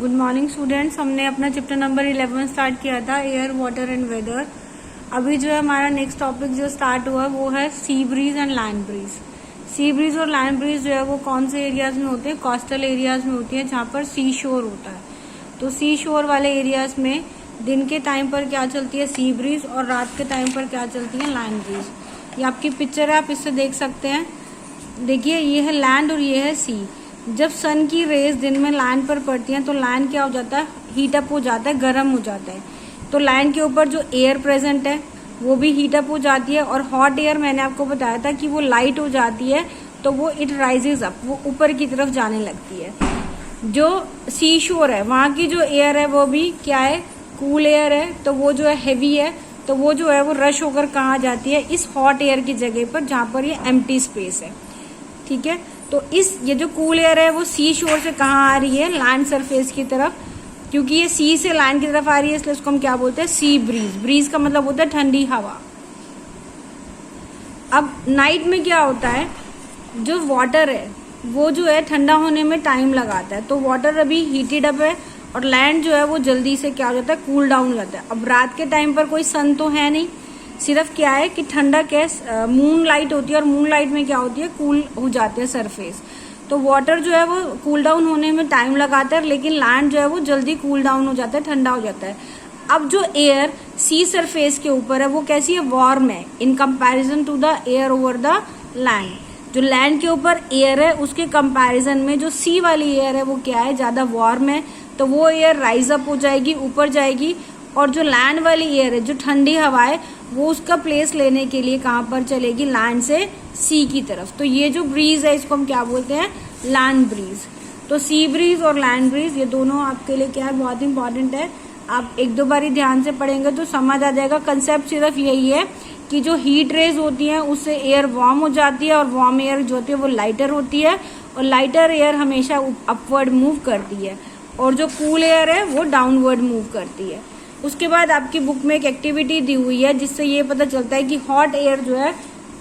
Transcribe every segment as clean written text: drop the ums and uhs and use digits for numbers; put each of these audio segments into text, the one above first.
Good morning students. हमने अपना chapter number 11 start किया था, एयर वाटर एंड वेदर। अभी जो है हमारा नेक्स्ट टॉपिक जो स्टार्ट हुआ वो है sea breeze and land breeze. Sea breeze और लैंड ब्रीज जो है वो कौन से एरियाज में होते हैं? कोस्टल एरियाज में होती है जहाँ पर सी शोर होता है। तो सी शोर वाले एरियाज में दिन के टाइम पर क्या चलती है? सी ब्रीज, और रात के टाइम पर क्या चलती है? Land breeze. ये आपकी पिक्चर है, आप इससे देख सकते हैं। देखिए ये है लैंड और ये है सी। जब सन की रेज दिन में लैंड पर पड़ती हैं तो लैंड क्या हो जाता है? हीट अप हो जाता है, गर्म हो जाता है। तो लैंड के ऊपर जो एयर प्रेजेंट है वो भी हीट अप हो जाती है, और हॉट एयर मैंने आपको बताया था कि वो लाइट हो जाती है, तो वो इट राइजेज अप, वो ऊपर की तरफ जाने लगती है। जो सी शोर है वहाँ की जो एयर है वो भी क्या है? कूल एयर है, तो वो जो है हेवी है, तो वो जो है वो रश होकर कहाँ जाती है? इस हॉट एयर की जगह पर जहाँ पर ये एम्प्टी स्पेस है। ठीक है, तो ये जो कूल एयर है वो सी शोर से कहाँ आ रही है? लैंड सरफेस की तरफ। क्योंकि ये सी से लैंड की तरफ आ रही है इसलिए उसको हम क्या बोलते हैं? Sea breeze. ब्रीज का मतलब होता है ठंडी हवा। अब नाइट में क्या होता है? जो वाटर है वो जो है ठंडा होने में टाइम लगाता है, तो वाटर अभी हीटेड अप है और लैंड जो है वो जल्दी से क्या हो जाता है? कूल डाउन हो जाता है। अब रात के टाइम पर कोई सन तो है नहीं, सिर्फ क्या है कि ठंडा मून लाइट होती है, और मून लाइट में क्या होती है? कूल हो जाते हैं सरफेस। तो वाटर जो है वो कूल डाउन होने में टाइम लगाता है, लेकिन लैंड जो है वो जल्दी कूल डाउन हो जाता है, ठंडा हो जाता है। अब जो एयर सी सरफेस के ऊपर है वो कैसी है? वार्म है in comparison to the air over the land. जो लैंड के ऊपर एयर है उसके कंपैरिजन में जो सी वाली एयर है वो क्या है? ज्यादा वार्म है, तो वो एयर राइज अप हो जाएगी, ऊपर जाएगी। और जो लैंड वाली एयर है, जो ठंडी हवा है, वो उसका प्लेस लेने के लिए कहाँ पर चलेगी? लैंड से सी की तरफ। तो ये जो ब्रीज है इसको हम क्या बोलते हैं? Land breeze. तो सी ब्रीज और लैंड ब्रीज ये दोनों आपके लिए क्या है? बहुत इंपॉर्टेंट है। आप एक दो बारी ध्यान से पढ़ेंगे तो समझ आ जाएगा। कंसेप्ट सिर्फ यही है कि जो हीट रेज होती हैं उससे एयर वार्म हो जाती है, और वार्म एयर जो होती है वो लाइटर होती है, और लाइटर एयर हमेशा अपवर्ड मूव करती है, और जो कूल एयर है वो डाउनवर्ड मूव करती है। उसके बाद आपकी बुक में एक एक्टिविटी दी हुई है जिससे ये पता चलता है कि हॉट एयर जो है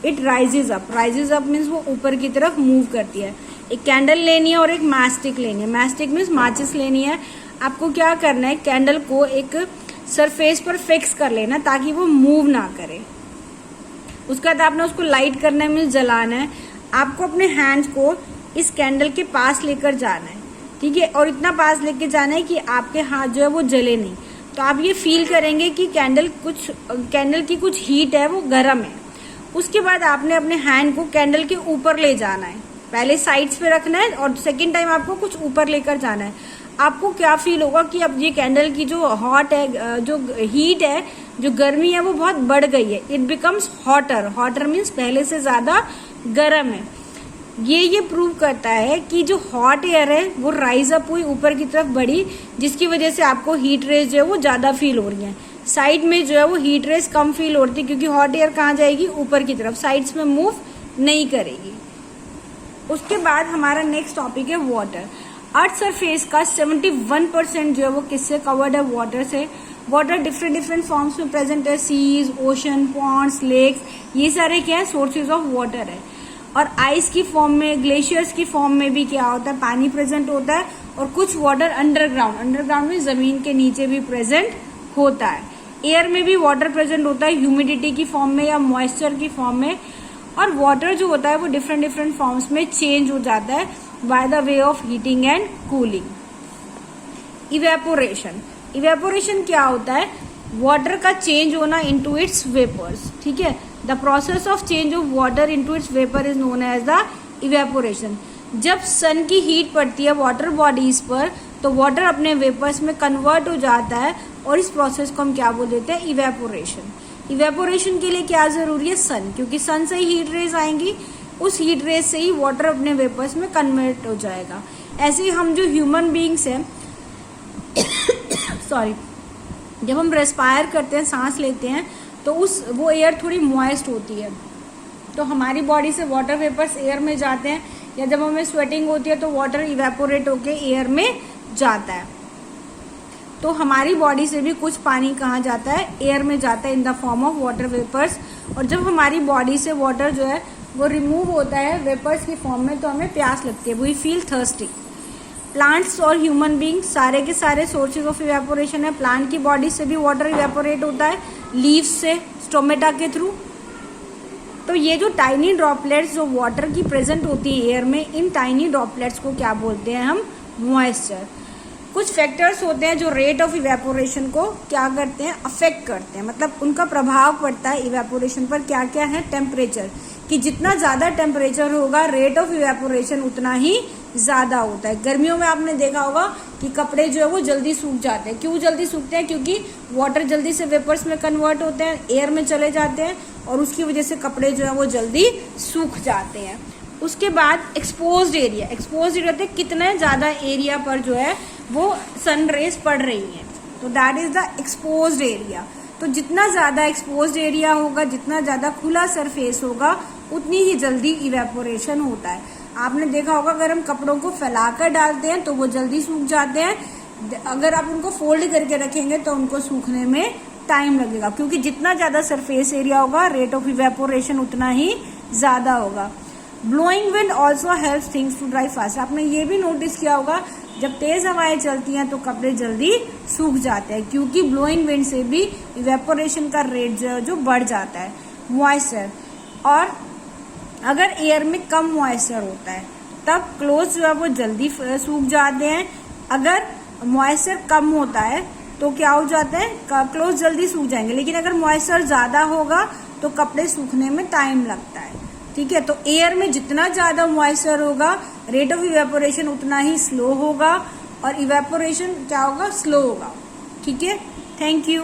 it rises up. Rises up means वो ऊपर की तरफ मूव करती है। एक कैंडल लेनी है और एक मैस्टिक लेनी है। मैस्टिक मीन्स माचिस लेनी है। आपको क्या करना है? कैंडल को एक सरफेस पर फिक्स कर लेना ताकि वो मूव ना करे। उसके बाद आपने उसको लाइट करना है, मीन्स जलाना है। आपको अपने हैंड्स को इस कैंडल के पास लेकर जाना है, ठीक है, और इतना पास लेके जाना है कि आपके हाथ जो है वो जले नहीं। तो आप ये फील करेंगे कि कैंडल की कुछ हीट है वो गर्म है। उसके बाद आपने अपने हैंड को कैंडल के ऊपर ले जाना है। पहले साइड्स पे रखना है और सेकंड टाइम आपको कुछ ऊपर लेकर जाना है। आपको क्या फील होगा कि अब ये कैंडल की जो हॉट है, जो हीट है, जो गर्मी है वो बहुत बढ़ गई है। It becomes hotter. Hotter means पहले से ज्यादा गर्म है। ये प्रूव करता है कि जो हॉट एयर है वो राइज अप हुई, ऊपर की तरफ बढ़ी, जिसकी वजह से आपको हीट रेज जो है वो ज्यादा फील हो रही है। साइड में जो है वो हीट रेज कम फील होती है, क्योंकि हॉट एयर कहाँ जाएगी? ऊपर की तरफ, साइड्स में मूव नहीं करेगी। उसके बाद हमारा नेक्स्ट टॉपिक है वाटर। अर्थ सरफेस का 71% जो है वो किससे कवर्ड है? वाटर से। वाटर डिफरेंट फॉर्म्स में प्रेजेंट है। सीज, ओशन, पॉन्ड्स, लेक्स, ये सारे क्या है? सोर्सेज ऑफ वाटर है। और आइस की फॉर्म में, ग्लेशियर्स की फॉर्म में भी क्या होता है? पानी प्रेजेंट होता है। और कुछ वाटर अंडरग्राउंड में जमीन के नीचे भी प्रेजेंट होता है। एयर में भी वाटर प्रेजेंट होता है, ह्यूमिडिटी की फॉर्म में या मॉइस्चर की फॉर्म में। और वाटर जो होता है वो डिफरेंट फॉर्म्स में चेंज हो जाता है by the way of heating and cooling. Evaporation क्या होता है? वाटर का चेंज होना इनटू इट्स वेपर्स। ठीक है, the process of change of water into its vapour is known as the evaporation. जब सन की हीट पड़ती है वाटर बॉडीज पर तो वाटर अपने वेपर्स में कन्वर्ट हो जाता है, और इस प्रोसेस को हम क्या बोल देते हैं? इवेपोरेशन। इवेपोरेशन के लिए क्या जरूरी है? सन, क्योंकि सन से ही हीट रेज आएंगी, उस हीट रेज से ही वाटर अपने वेपर्स में कन्वर्ट हो जाएगा। ऐसे ही हम जो ह्यूमन बीइंग्स हैं सॉरी, जब हम रेस्पायर करते हैं, सांस लेते हैं, तो वो एयर थोड़ी मॉइस्ट होती है, तो हमारी बॉडी से वाटर वेपर्स एयर में जाते हैं, या जब हमें स्वेटिंग होती है तो वाटर इवेपोरेट होके एयर में जाता है। तो हमारी बॉडी से भी कुछ पानी कहाँ जाता है? एयर में जाता है in the form of water vapours. और जब हमारी बॉडी से वाटर जो है वो रिमूव होता है वेपर्स की फॉर्म में, तो हमें प्यास लगती है, वी फील थर्स्टी। प्लांट्स और ह्यूमन बींग सारे के सारे सोर्सेज ऑफ इवेपोरेशन है। प्लांट की बॉडी से भी वाटर इवेपोरेट होता है, लीव्स से, स्टोमेटा के थ्रू। तो ये जो टाइनी ड्रॉपलेट्स जो वाटर की प्रेजेंट होती है एयर में, इन टाइनी ड्रॉपलेट्स को क्या बोलते हैं हम? मॉइस्चर। कुछ फैक्टर्स होते हैं जो रेट ऑफ इवेपोरेशन को क्या करते हैं? अफेक्ट करते हैं, मतलब उनका प्रभाव पड़ता है इवेपोरेशन पर। क्या क्या है? टेम्परेचर, कि जितना ज़्यादा टेम्परेचर होगा रेट ऑफ इवेपोरेशन उतना ही ज़्यादा होता है। गर्मियों में आपने देखा होगा कि कपड़े जो है वो जल्दी सूख जाते हैं। क्यों जल्दी सूखते हैं? क्योंकि वाटर जल्दी से वेपर्स में कन्वर्ट होते हैं, एयर में चले जाते हैं, और उसकी वजह से कपड़े जो है वो जल्दी सूख जाते हैं। उसके बाद एक्सपोज्ड एरिया। एक्सपोज्ड एरिया होते कितने ज़्यादा एरिया पर जो है वो सन रेज पड़ रही हैं, तो that is the exposed area. तो जितना ज़्यादा एक्सपोज्ड एरिया होगा, जितना ज़्यादा खुला सरफेस होगा, उतनी ही जल्दी इवेपोरेशन होता है। आपने देखा होगा अगर हम कपड़ों को फैलाकर डालते हैं तो वो जल्दी सूख जाते हैं, अगर आप उनको फोल्ड करके रखेंगे तो उनको सूखने में टाइम लगेगा, क्योंकि जितना ज़्यादा सरफेस एरिया होगा रेट ऑफ इवेपोरेशन उतना ही ज़्यादा होगा। Blowing wind also helps things to dry fast. आपने ये भी नोटिस किया होगा जब तेज हवाएं चलती हैं तो कपड़े जल्दी सूख जाते हैं, क्योंकि ब्लोइंग विंड से भी इवेपोरेशन का रेट जो बढ़ जाता है। मॉइस्चर, और अगर एयर में कम मॉइस्चर होता है तब क्लोथ जो है वो जल्दी सूख जाते हैं। अगर मॉइस्चर कम होता है तो क्या हो जाता है? क्लोथ जल्दी सूख जाएंगे। लेकिन अगर मॉइस्चर ज़्यादा होगा तो कपड़े सूखने में टाइम लगता है। ठीक है, तो एयर में जितना ज़्यादा मॉइस्चर होगा रेट ऑफ इवेपोरेशन उतना ही स्लो होगा, और इवेपोरेशन क्या होगा? स्लो होगा। ठीक है, थैंक यू।